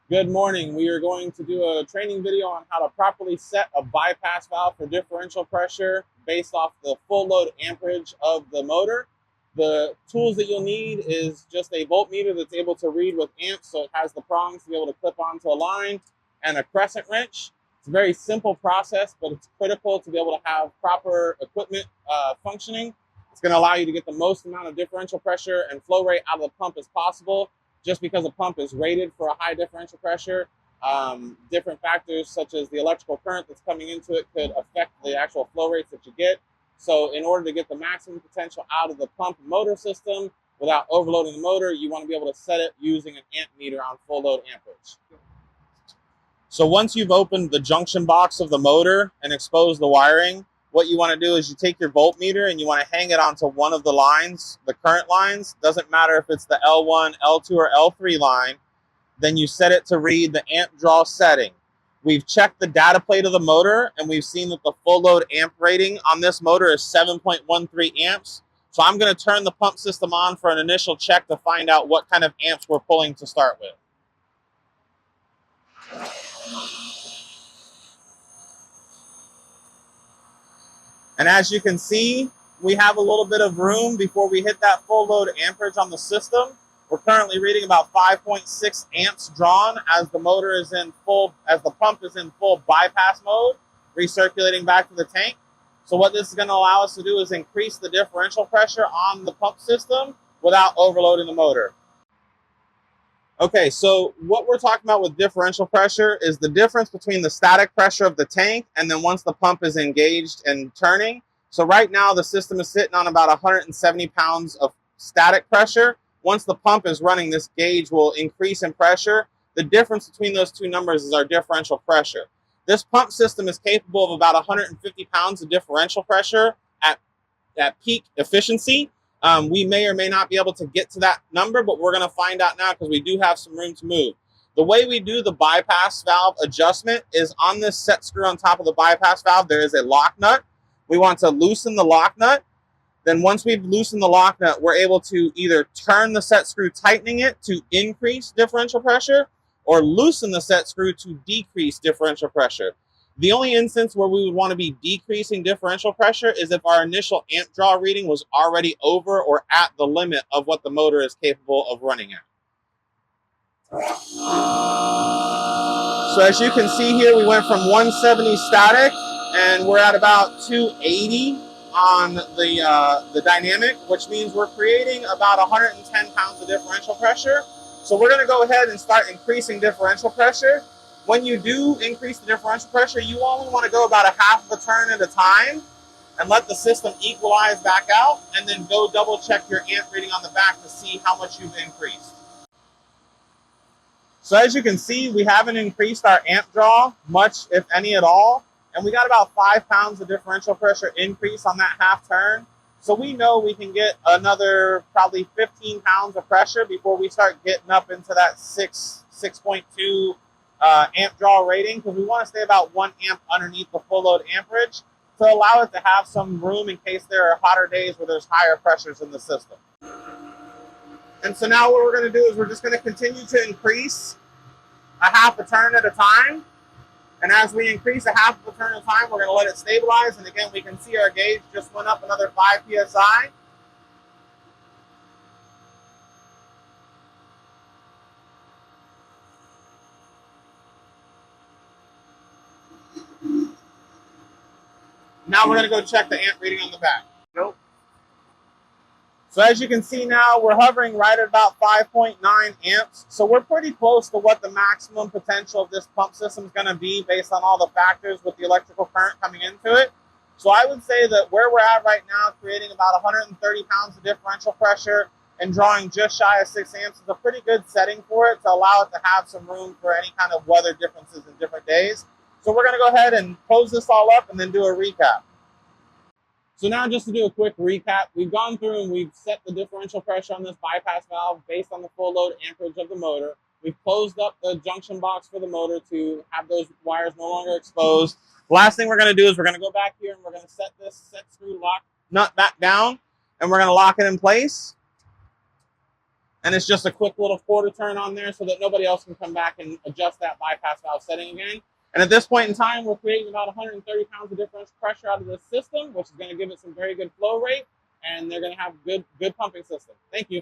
Good morning. We are going to do a training video on how to properly set a bypass valve for differential pressure based off the full load amperage of the motor. The tools that you'll need is just a voltmeter that's able to read with amps, so it has the prongs to be able to clip onto a line, and a crescent wrench. It's a very simple process, but it's critical to be able to have proper equipment functioning. It's going to allow you to get the most amount of differential pressure and flow rate out of the pump as possible. Just because a pump is rated for a high differential pressure, different factors such as the electrical current that's coming into it could affect the actual flow rates that you get. So in order to get the maximum potential out of the pump motor system without overloading the motor, you want to be able to set it using an amp meter on full load amperage. So once you've opened the junction box of the motor and exposed the wiring, what you want to do is you take your voltmeter and you want to hang it onto one of the lines, the current lines. Doesn't matter if it's the L1, L2, or L3 line. Then you set it to read the amp draw setting. We've checked the data plate of the motor and we've seen that the full load amp rating on this motor is 7.13 amps. So I'm going to turn the pump system on for an initial check to find out what kind of amps we're pulling to start with. And as you can see, we have a little bit of room before we hit that full load amperage on the system. We're currently reading about 5.6 amps drawn as the motor is in full, as the pump is in full bypass mode, recirculating back to the tank. So what this is going to allow us to do is increase the differential pressure on the pump system without overloading the motor. Okay, so what we're talking about with differential pressure is the difference between the static pressure of the tank and then once the pump is engaged and turning. So right now the system is sitting on about 170 pounds of static pressure. Once the pump is running, this gauge will increase in pressure. The difference between those two numbers is our differential pressure. This pump system is capable of about 150 pounds of differential pressure at peak efficiency. We may or may not be able to get to that number, but we're going to find out now because we do have some room to move. The way we do the bypass valve adjustment is on this set screw on top of the bypass valve, there is a lock nut. We want to loosen the lock nut. Then once we've loosened the lock nut, we're able to either turn the set screw, tightening it to increase differential pressure, or loosen the set screw to decrease differential pressure. The only instance where we would want to be decreasing differential pressure is if our initial amp draw reading was already over or at the limit of what the motor is capable of running at. So as you can see here, we went from 170 static and we're at about 280 on the dynamic, which means we're creating about 110 pounds of differential pressure. So we're going to go ahead and start increasing differential pressure. When you do increase the differential pressure, you only want to go about a half of a turn at a time and let the system equalize back out, and then go double check your amp reading on the back to see how much you've increased. So as you can see, we haven't increased our amp draw much, if any at all, and we got about 5 pounds of differential pressure increase on that half turn. So we know we can get another probably 15 pounds of pressure before we start getting up into that 6.2 amp draw rating, because we want to stay about 1 amp underneath the full load amperage to allow it to have some room in case there are hotter days where there's higher pressures in the system. And so now what we're going to do is we're just going to continue to increase a half a turn at a time. And as we increase a half of a turn at a time, we're going to let it stabilize. And again, we can see our gauge just went up another 5 psi. Now we're going to go check the amp reading on the back. Nope. So as you can see now, we're hovering right at about 5.9 amps. So we're pretty close to what the maximum potential of this pump system is going to be based on all the factors with the electrical current coming into it. So I would say that where we're at right now, creating about 130 pounds of differential pressure and drawing just shy of 6 amps is a pretty good setting for it to allow it to have some room for any kind of weather differences in different days. So we're going to go ahead and close this all up and then do a recap. So now just to do a quick recap, we've gone through and we've set the differential pressure on this bypass valve based on the full load amperage of the motor. We've closed up the junction box for the motor to have those wires no longer exposed. Last thing we're going to do is we're going to go back here and we're going to set this set screw lock nut back down, and we're going to lock it in place. And it's just a quick little quarter turn on there so that nobody else can come back and adjust that bypass valve setting again. And at this point in time, we're creating about 130 pounds of differential pressure out of this system, which is going to give it some very good flow rate, and they're going to have good pumping system. Thank you.